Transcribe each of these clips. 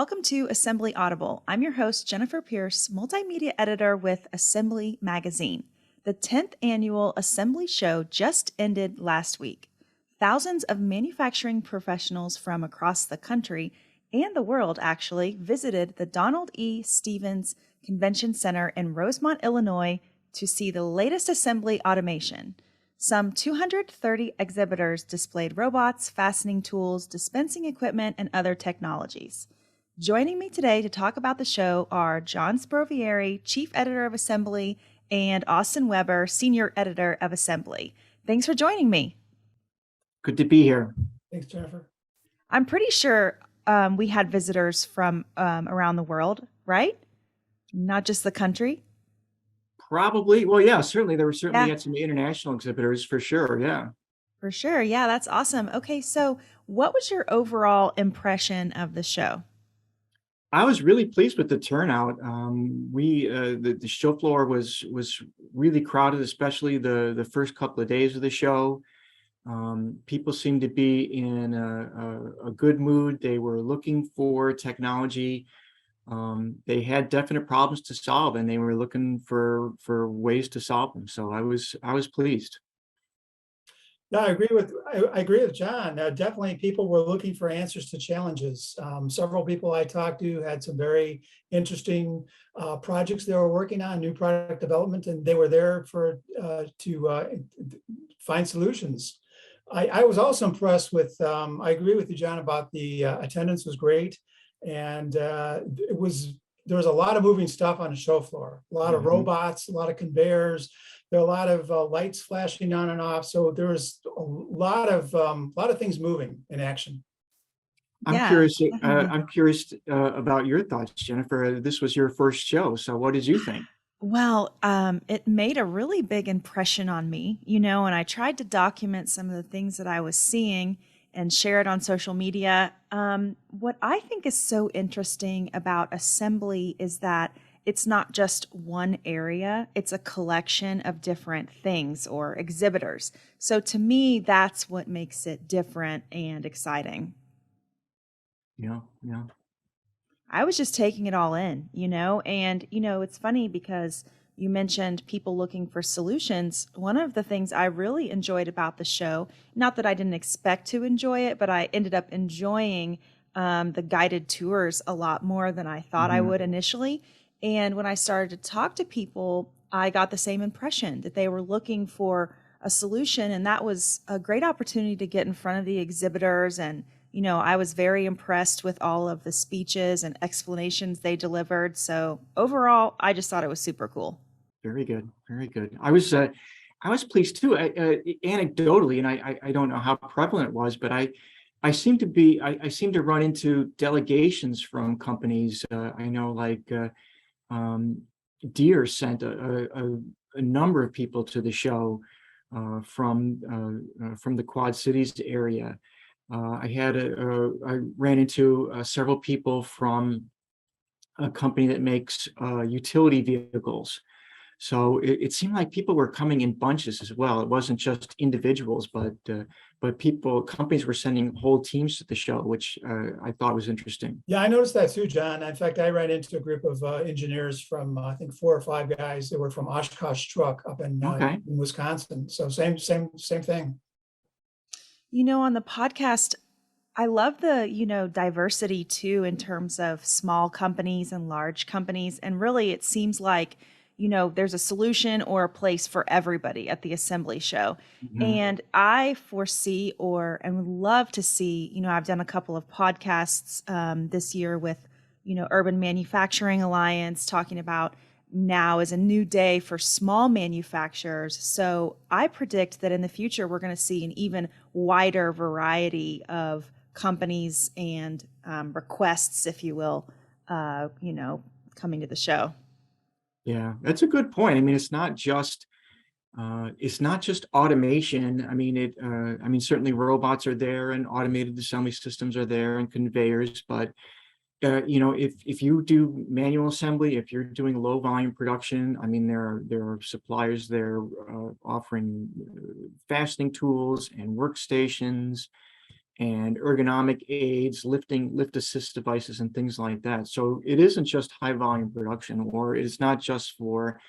welcome to Assembly Audible. I'm your host, Jennifer Pierce, Multimedia Editor with Assembly Magazine. The 10th annual Assembly Show just ended last week. Thousands of manufacturing professionals from across the country and the world actually visited the Donald E. Stevens Convention Center in Rosemont, Illinois to see the latest assembly automation. Some 230 exhibitors displayed robots, fastening tools, dispensing equipment, and other technologies. Joining me today to talk about the show are John Sprovieri, Chief Editor of Assembly, and Austin Weber, Senior Editor of Assembly. Thanks for joining me. Good to be here. Thanks, Jennifer. I'm pretty sure we had visitors from around the world, right? Not just the country. Probably. Well, yeah, certainly. There were certainly had some international exhibitors for sure. Yeah. For sure. Yeah, that's awesome. Okay, so what was your overall impression of the show? I was really pleased with the turnout. The show floor was really crowded, especially the first couple of days of the show. People seemed to be in a good mood. They were looking for technology. They had definite problems to solve, and they were looking for ways to solve them. So I was pleased. Yeah, I agree with John. Definitely, people were looking for answers to challenges. Several people I talked to had some very interesting projects they were working on, new product development, and they were there to find solutions. I was also impressed with. I agree with you, John, about the attendance was great. And there was a lot of moving stuff on the show floor, a lot of robots, a lot of conveyors. There are a lot of lights flashing on and off. So there was a lot of things moving in action. I'm curious about your thoughts, Jennifer. This was your first show, so what did you think? Well, it made a really big impression on me, and I tried to document some of the things that I was seeing and share it on social media. What I think is so interesting about Assembly is that it's not just one area, it's a collection of different things or exhibitors. So to me, that's what makes it different and exciting. Yeah. I was just taking it all in, and, it's funny because you mentioned people looking for solutions. One of the things I really enjoyed about the show, not that I didn't expect to enjoy it, but I ended up enjoying the guided tours a lot more than I thought I would initially. And when I started to talk to people, I got the same impression that they were looking for a solution. And that was a great opportunity to get in front of the exhibitors. And, I was very impressed with all of the speeches and explanations they delivered. So overall, I just thought it was super cool. Very good. Very good. I was pleased too. Anecdotally, and I don't know how prevalent it was, but I seem to run into delegations from companies. I know, like Deere sent a number of people to the show from the Quad Cities area. I ran into several people from a company that makes utility vehicles. So it seemed like people were coming in bunches as well. It wasn't just individuals, but companies were sending whole teams to the show, which I thought was interesting. Yeah, I noticed that too, John. In fact, I ran into a group of engineers from I think 4 or 5 guys that were from Oshkosh Truck up in Wisconsin. So same thing. On the podcast, I love the, diversity too, in terms of small companies and large companies. And really, it seems like, there's a solution or a place for everybody at the Assembly Show. And I foresee and would love to see, I've done a couple of podcasts this year with, Urban Manufacturing Alliance, talking about now is a new day for small manufacturers. So I predict that in the future, we're going to see an even wider variety of companies and requests, if you will, coming to the show. Yeah, that's a good point. I mean, it's not just automation. I mean, certainly robots are there and automated assembly systems are there and conveyors, but if you do manual assembly, if you're doing low volume production, I mean, there are suppliers there offering fastening tools and workstations and ergonomic aids, lift assist devices, and things like that. So it isn't just high volume production, or it's not just for,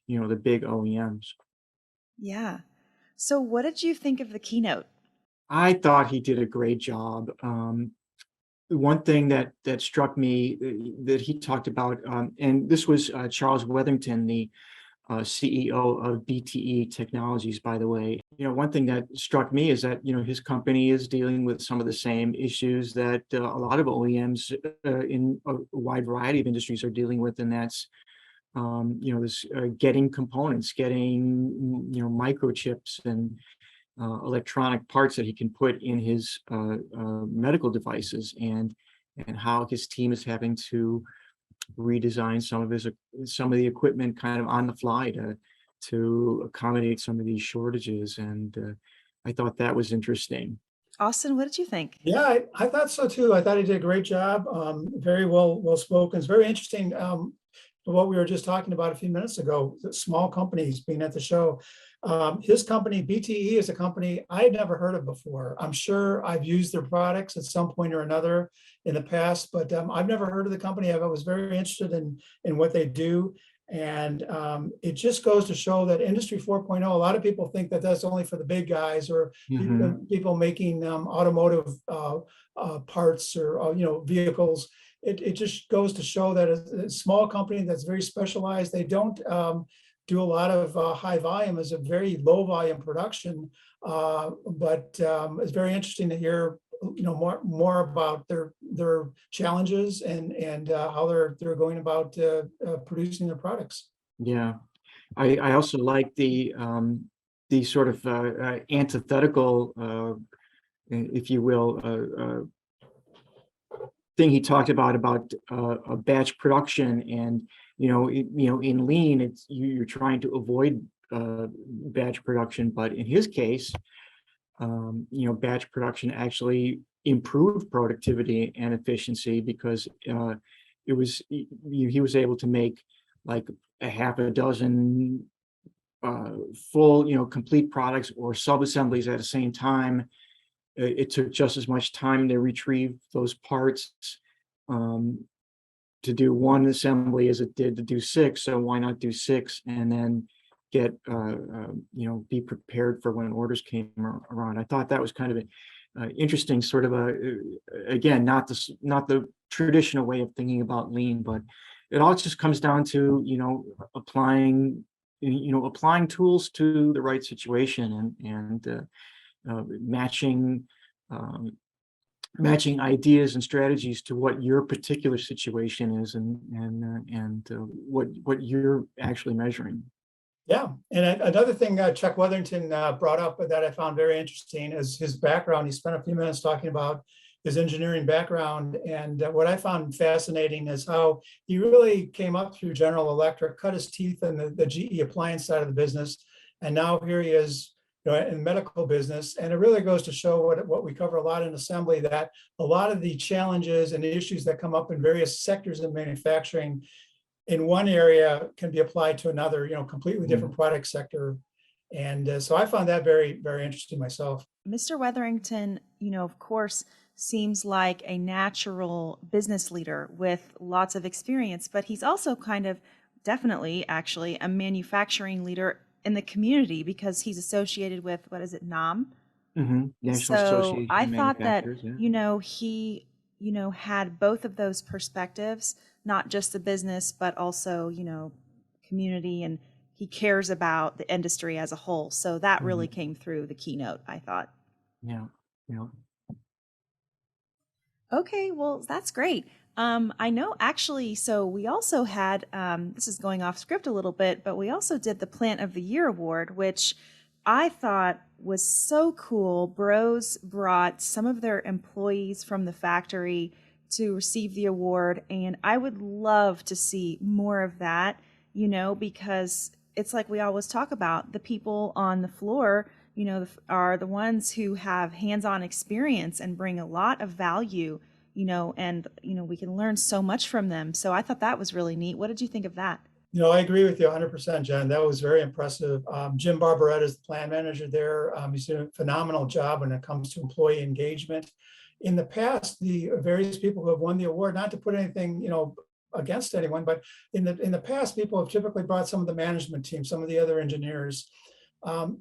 the big OEMs. Yeah. So what did you think of the keynote? I thought he did a great job. One thing that struck me that he talked about, and this was Charles Weatherington, the CEO of BTE Technologies, by the way. One thing that struck me is that his company is dealing with some of the same issues that a lot of OEMs in a wide variety of industries are dealing with, and that's this getting components, getting microchips and electronic parts that he can put in his medical devices, and how his team is having to redesign some of the equipment kind of on the fly to accommodate some of these shortages. And I thought that was interesting. Austin, what did you think? Yeah, I thought so too. I thought he did a great job. Very well spoken. It's very interesting. What we were just talking about a few minutes ago, the small companies being at the show. His company, BTE, is a company I had never heard of before. I'm sure I've used their products at some point or another in the past, but I've never heard of the company. I was very interested in what they do. And it just goes to show that Industry 4.0, a lot of people think that that's only for the big guys or people making automotive parts or vehicles. It just goes to show that a small company that's very specialized, they don't do a lot of high volume, as a very low volume production. But it's very interesting to hear more about their challenges and how they're going about producing their products. Yeah, I also like the sort of antithetical, if you will, thing he talked about a batch production. And in lean, it's you're trying to avoid batch production, but in his case, batch production actually improved productivity and efficiency, because he was able to make like a half a dozen full, complete products or sub-assemblies at the same time. It took just as much time to retrieve those parts to do one assembly as it did to do six. So why not do six and then get be prepared for when orders came around. I thought that was kind of an interesting sort of again, not the traditional way of thinking about lean, but it all just comes down to applying tools to the right situation, and matching ideas and strategies to what your particular situation is, and what you're actually measuring. Yeah, and another thing Chuck Weatherington brought up that I found very interesting is his background. He spent a few minutes talking about his engineering background, and what I found fascinating is how he really came up through General Electric, cut his teeth in the GE appliance side of the business, and now here he is in the medical business. And it really goes to show what we cover a lot in assembly, that a lot of the challenges and the issues that come up in various sectors of manufacturing in one area can be applied to another, completely different product sector. And so I found that very, very interesting myself. Mr. Weatherington, of course, seems like a natural business leader with lots of experience, but he's also kind of definitely actually a manufacturing leader in the community, because he's associated with, what is it, NAM? National So Association I of thought that, Manufacturers, he, had both of those perspectives, not just the business, but also, community, and he cares about the industry as a whole. So that really came through the keynote, I thought. Yeah. Okay, well, that's great. I know actually, so we also had, this is going off script a little bit, but we also did the Plant of the Year Award, which I thought was so cool. Bros brought some of their employees from the factory to receive the award, and I would love to see more of that, because it's like we always talk about, the people on the floor, are the ones who have hands-on experience and bring a lot of value, and we can learn so much from them. So I thought that was really neat. What did you think of that? I agree with you 100%, John. That was very impressive. Jim Barbaretta is the plant manager there. He's doing a phenomenal job when it comes to employee engagement. In the past, the various people who have won the award, not to put anything, against anyone, but in the past, people have typically brought some of the management team, some of the other engineers.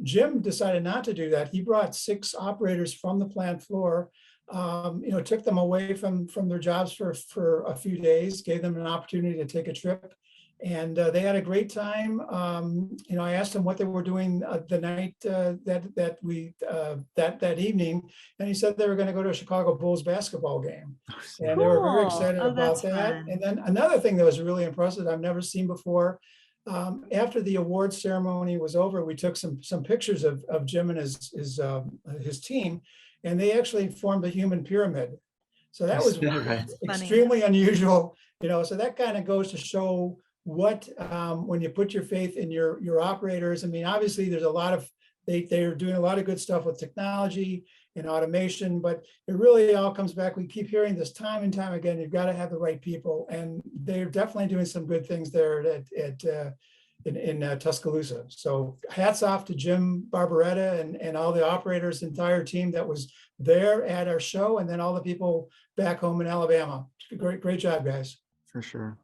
Jim decided not to do that. He brought 6 operators from the plant floor, took them away from their jobs for a few days, gave them an opportunity to take a trip. And they had a great time. I asked them what they were doing the night that evening, and he said they were going to go to a Chicago Bulls basketball game, and they were very Cool. excited Oh, about that's that. fun. And then another thing that was really impressive, I've never seen before. After the award ceremony was over, we took some pictures of Jim and his team, and they actually formed a human pyramid. So that was Right. extremely unusual, so that kind of goes to show what, when you put your faith in your operators. I mean, obviously there's a lot of, they're doing a lot of good stuff with technology and automation, but it really all comes back. We keep hearing this time and time again, you've got to have the right people, and they're definitely doing some good things there in Tuscaloosa. So hats off to Jim Barbaretta and all the operators, entire team that was there at our show, and then all the people back home in Alabama. Great job, guys. For sure.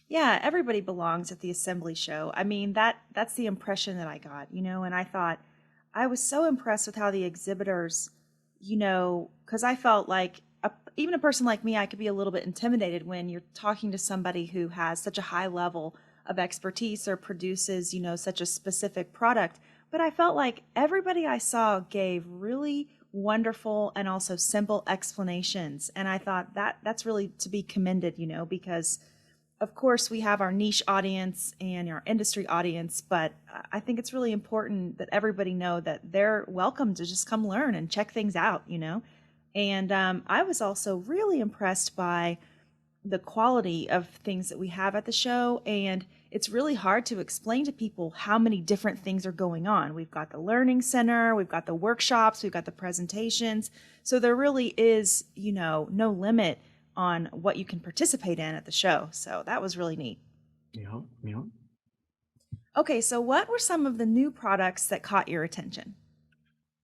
Yeah, everybody belongs at the assembly show. I mean, that's the impression that I got, and I thought I was so impressed with how the exhibitors, because I felt like even a person like me, I could be a little bit intimidated when you're talking to somebody who has such a high level of expertise or produces, such a specific product. But I felt like everybody I saw gave really wonderful and also simple explanations. And I thought that's really to be commended, because of course, we have our niche audience and our industry audience, but I think it's really important that everybody know that they're welcome to just come learn and check things out, And I was also really impressed by the quality of things that we have at the show. And it's really hard to explain to people how many different things are going on. We've got the learning center, we've got the workshops, we've got the presentations. So there really is, no limit on what you can participate in at the show. So that was really neat. Yeah. Okay, so what were some of the new products that caught your attention?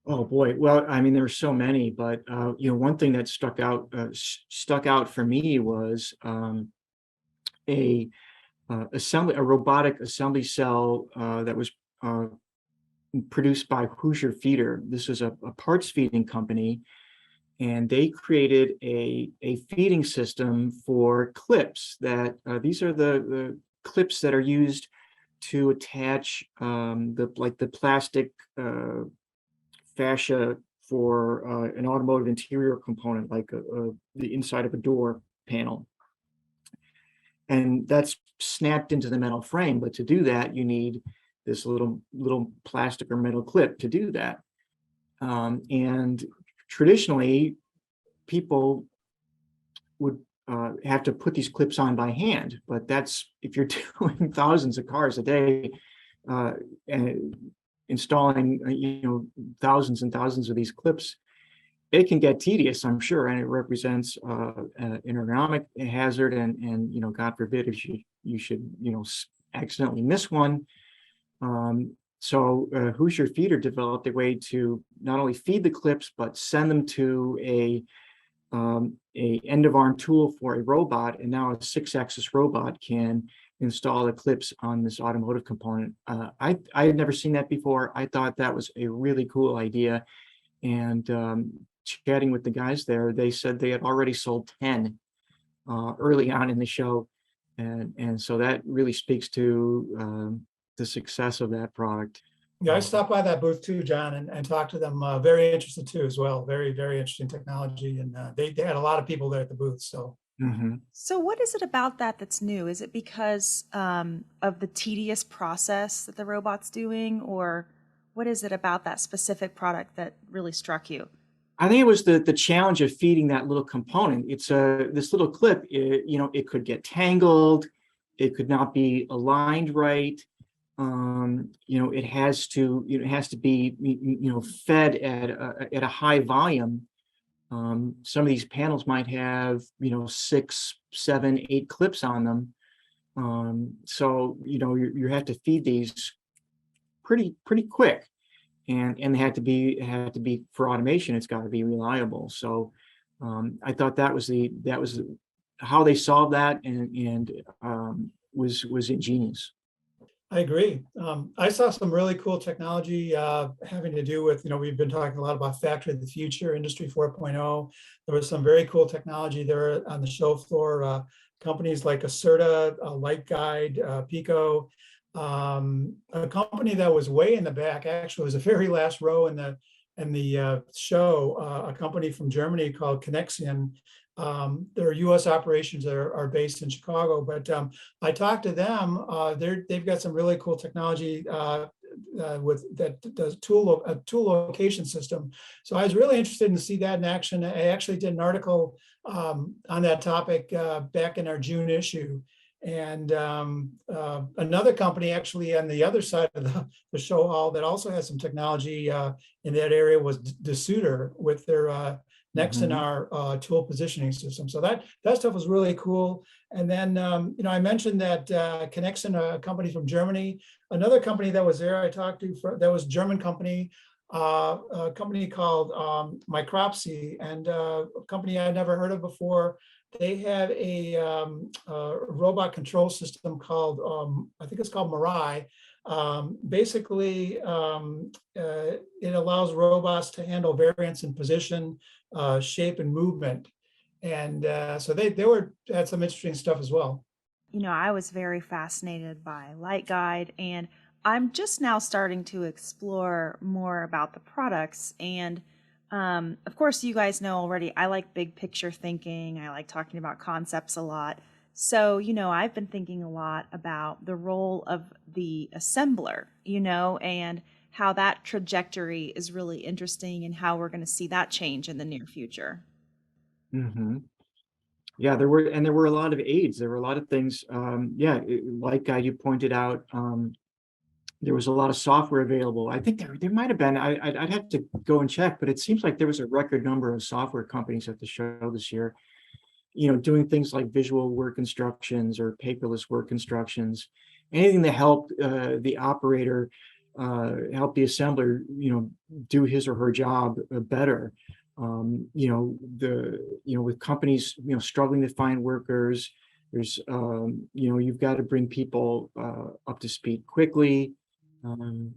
Oh boy. Well, I mean, there were so many, but one thing that stuck out for me was a robotic assembly cell that was produced by Hoosier Feeder. This is a parts feeding company, and they created a feeding system for clips that these are the clips that are used to attach the plastic fascia for an automotive interior component, like the inside of a door panel. And that's snapped into the metal frame. But to do that, you need this little plastic or metal clip to do that. And traditionally, people would have to put these clips on by hand. But that's, if you're doing thousands of cars a day, and installing thousands and thousands of these clips, it can get tedious, I'm sure, and it represents an ergonomic hazard, and God forbid if you should accidentally miss one. So Hoosier Feeder developed a way to not only feed the clips but send them to a end of arm tool for a robot, and now a 6-axis robot can install the clips on this automotive component. I had never seen that before. I thought that was a really cool idea, and chatting with the guys there, they said they had already sold 10 early on in the show, and so that really speaks to the success of that product. Yeah, I stopped by that booth too, John, and talked to them. Very interested too, as well. Very, very interesting technology, and they had a lot of people there at the booth. So. Mm-hmm. So what is it about that that's new? Is it because of the tedious process that the robot's doing, or what is it about that specific product that really struck you? I think it was the challenge of feeding that little component. It's this little clip. It could get tangled. It could not be aligned right. It has to be fed at a high volume. Some of these panels might have 6, 7, 8 clips on them, So, you have to feed these pretty quick, and they had to be for automation. It's got to be reliable. So, I thought that was how they solved that, and was ingenious. I agree. I saw some really cool technology having to do with, we've been talking a lot about factory of the future, industry 4.0. There was some very cool technology there on the show floor. Companies like Acerta, Light Guide, Pico. A company that was way in the back, actually was the very last row in the show, a company from Germany called Connexion. Their US operations are based in Chicago, but I talked to them. They've got some really cool technology with that does a tool location system. So I was really interested to see that in action. I actually did an article on that topic back in our June issue. And another company actually on the other side of the show hall that also has some technology in that area was DeSuter with their next in our tool positioning system. So that stuff was really cool. And then, I mentioned that Connection, a company from Germany, another company that was there I talked to, that was a German company, a company called Micropsy, and a company I'd never heard of before. They have a robot control system called, I think it's called Mirai. Basically, it allows robots to handle variance in position, shape, and movement. And so they had some interesting stuff as well. I was very fascinated by Light Guide, and I'm just now starting to explore more about the products. And of course, you guys know already, I like big picture thinking. I like talking about concepts a lot. So, I've been thinking a lot about the role of the assembler, and how that trajectory is really interesting and how we're going to see that change in the near future. hmm Yeah, there were a lot of aids. There were a lot of things. Yeah, like you pointed out, there was a lot of software available. I think there might have been. I'd have to go and check, but it seems like there was a record number of software companies at the show this year. Doing things like visual work instructions or paperless work instructions, anything to help the operator, help the assembler, do his or her job better. With companies, struggling to find workers, there's, you've got to bring people up to speed quickly. Um,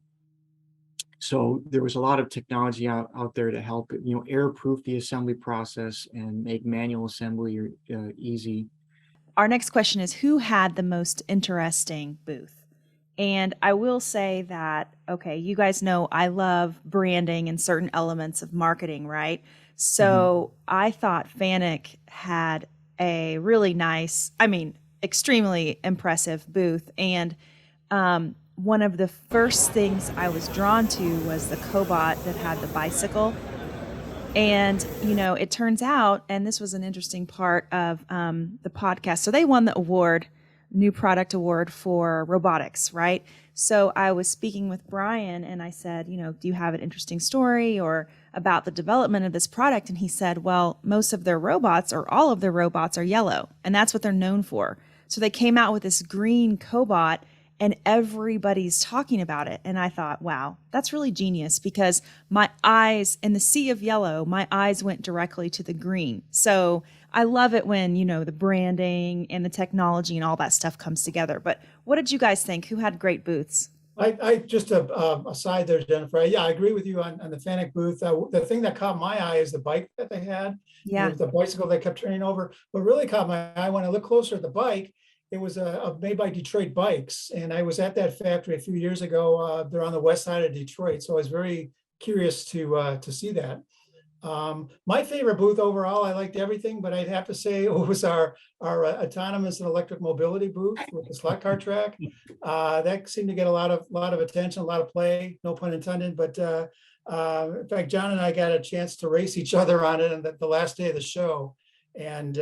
so there was a lot of technology out there to help, air-proof the assembly process and make manual assembly easy. Our next question is, who had the most interesting booth? And I will say that, okay, you guys know I love branding and certain elements of marketing, right? So I thought Fanuc had a really nice, extremely impressive booth. And one of the first things I was drawn to was the cobot that had the bicycle. And, it turns out, and this was an interesting part of the podcast. So they won the award, New Product Award for robotics, right? So I was speaking with Brian and I said, do you have an interesting story or about the development of this product? And he said, well, most of their robots or all of their robots are yellow, and that's what they're known for. So they came out with this green cobot and everybody's talking about it. And I thought, wow, that's really genius, because my eyes, in the sea of yellow, my eyes went directly to the green. So I love it when, the branding and the technology and all that stuff comes together. But what did you guys think? Who had great booths? I just aside there, Jennifer. Yeah, I agree with you on the Fanuc booth. The thing that caught my eye is the bike that they had. Yeah. The bicycle they kept turning over. What really caught my eye when I looked closer at the bike, it was made by Detroit Bikes, and I was at that factory a few years ago. They're on the west side of Detroit, so I was very curious to see that. My favorite booth overall, I liked everything, but I'd have to say it was our autonomous and electric mobility booth with the slot car track. That seemed to get a lot of attention, a lot of play, no pun intended. But in fact, John and I got a chance to race each other on it on the last day of the show. And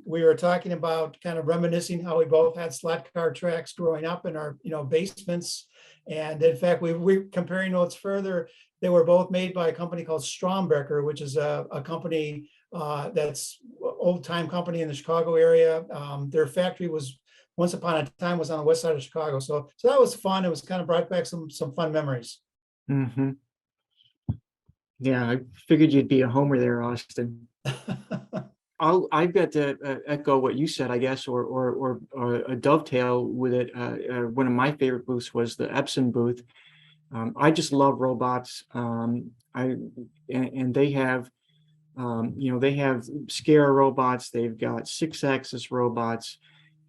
we were talking about kind of reminiscing how we both had slot car tracks growing up in our basements. And in fact, we comparing notes further. They were both made by a company called Strombecker, which is a company that's old time company in the Chicago area. Their factory was Once Upon a Time was on the west side of Chicago. So that was fun. It was kind of brought back some fun memories. Hmm. Yeah, I figured you'd be a homer there, Austin. I've got to echo what you said, I guess, or a dovetail with it. One of my favorite booths was the Epson booth. I just love robots. And they have, they have Scare robots. They've got 6-axis robots,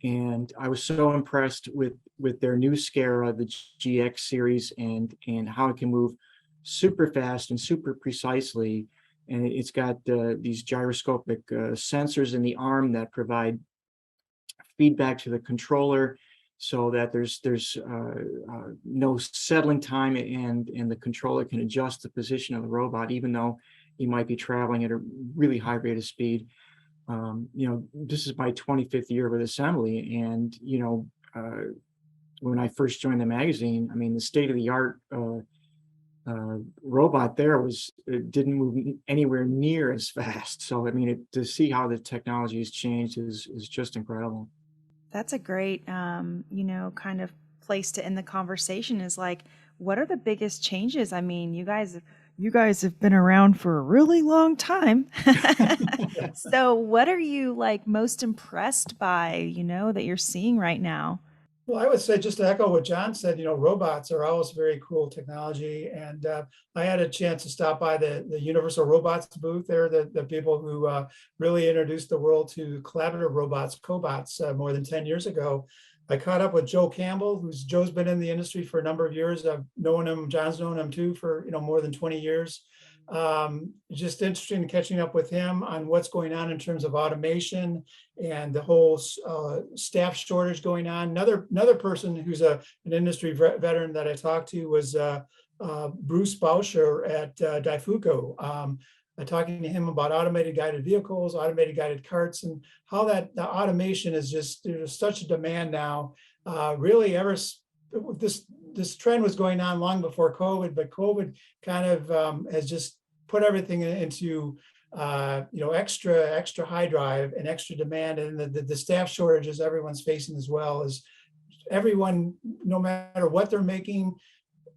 and I was so impressed with their new Scare, the GX series, and how it can move super fast and super precisely. And it's got these gyroscopic sensors in the arm that provide feedback to the controller, so that there's no settling time, and the controller can adjust the position of the robot, even though you might be traveling at a really high rate of speed. This is my 25th year with Assembly, and when I first joined the magazine, I mean, the state of the art robot there didn't move anywhere near as fast. So I mean, to see how the technology has changed is just incredible. That's a great, kind of place to end the conversation, is like, what are the biggest changes? I mean, you guys have been around for a really long time. So what are you like most impressed by, that you're seeing right now? Well, I would say, just to echo what John said, robots are always very cool technology. And I had a chance to stop by the Universal Robots booth there, the people who really introduced the world to collaborative robots, cobots, more than 10 years ago. I caught up with Joe Campbell, Joe's been in the industry for a number of years. I've known him, John's known him too, for more than 20 years. Just interested in catching up with him on what's going on in terms of automation and the whole staff shortage going on. Another person who's an industry veteran that I talked to was Bruce Bauscher at Daifuku. Talking to him about automated guided vehicles, automated guided carts, and how that the automation is just, there's such a demand now. Really, this trend was going on long before COVID, but COVID kind of has just put everything into extra high drive and extra demand, and the staff shortages everyone's facing as well. Is everyone, no matter what they're making,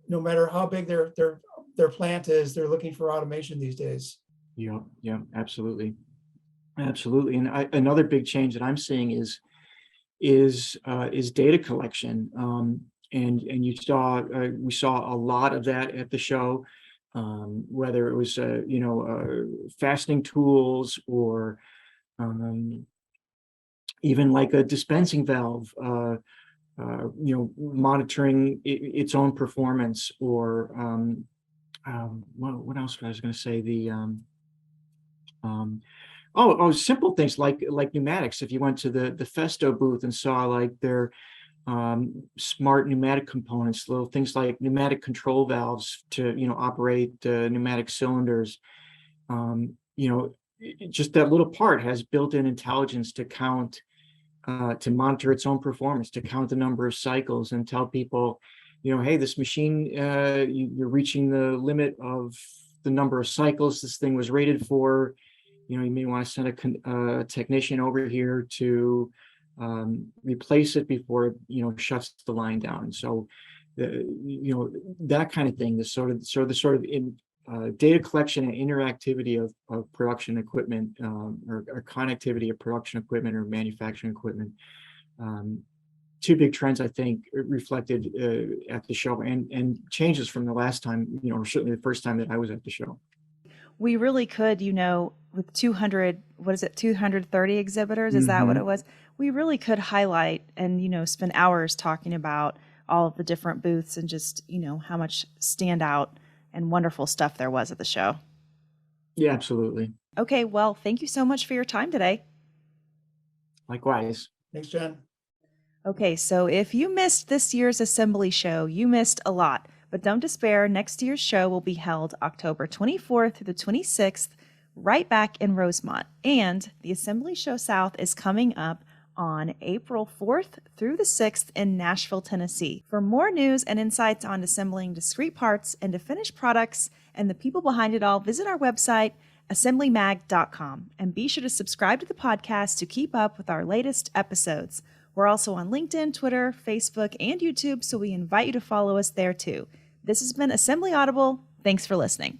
no matter how big their plant is, they're looking for automation these days. Yeah, absolutely. And another big change that I'm seeing is data collection. And we saw a lot of that at the show, whether it was fastening tools, or even like a dispensing valve, monitoring its own performance, or what else was I was going to say? Simple things like pneumatics. If you went to the Festo booth and saw like their smart pneumatic components, little things like pneumatic control valves to operate pneumatic cylinders, just that little part has built-in intelligence to count, to monitor its own performance, to count the number of cycles, and tell people, hey, this machine, you're reaching the limit of the number of cycles this thing was rated for. You may want to send a technician over here to replace it before it shuts the line down. So that kind of thing, the sort of data collection and interactivity of production equipment, or connectivity of production equipment or manufacturing equipment. Two big trends, I think, reflected at the show, and changes from the last time, or certainly the first time that I was at the show. We really could, with 230 exhibitors, is that what it was? We really could highlight and, spend hours talking about all of the different booths, and just, how much standout and wonderful stuff there was at the show. Yeah, absolutely. Okay, well, thank you so much for your time today. Likewise. Thanks, Jen. Okay, so if you missed this year's Assembly show, you missed a lot. But don't despair, next year's show will be held October 24th through the 26th, right back in Rosemont. And the Assembly Show South is coming up on April 4th through the 6th in Nashville, Tennessee. For more news and insights on assembling discrete parts into finished products and the people behind it all, visit our website, assemblymag.com. And be sure to subscribe to the podcast to keep up with our latest episodes. We're also on LinkedIn, Twitter, Facebook, and YouTube, so we invite you to follow us there too. This has been Assembly Audible. Thanks for listening.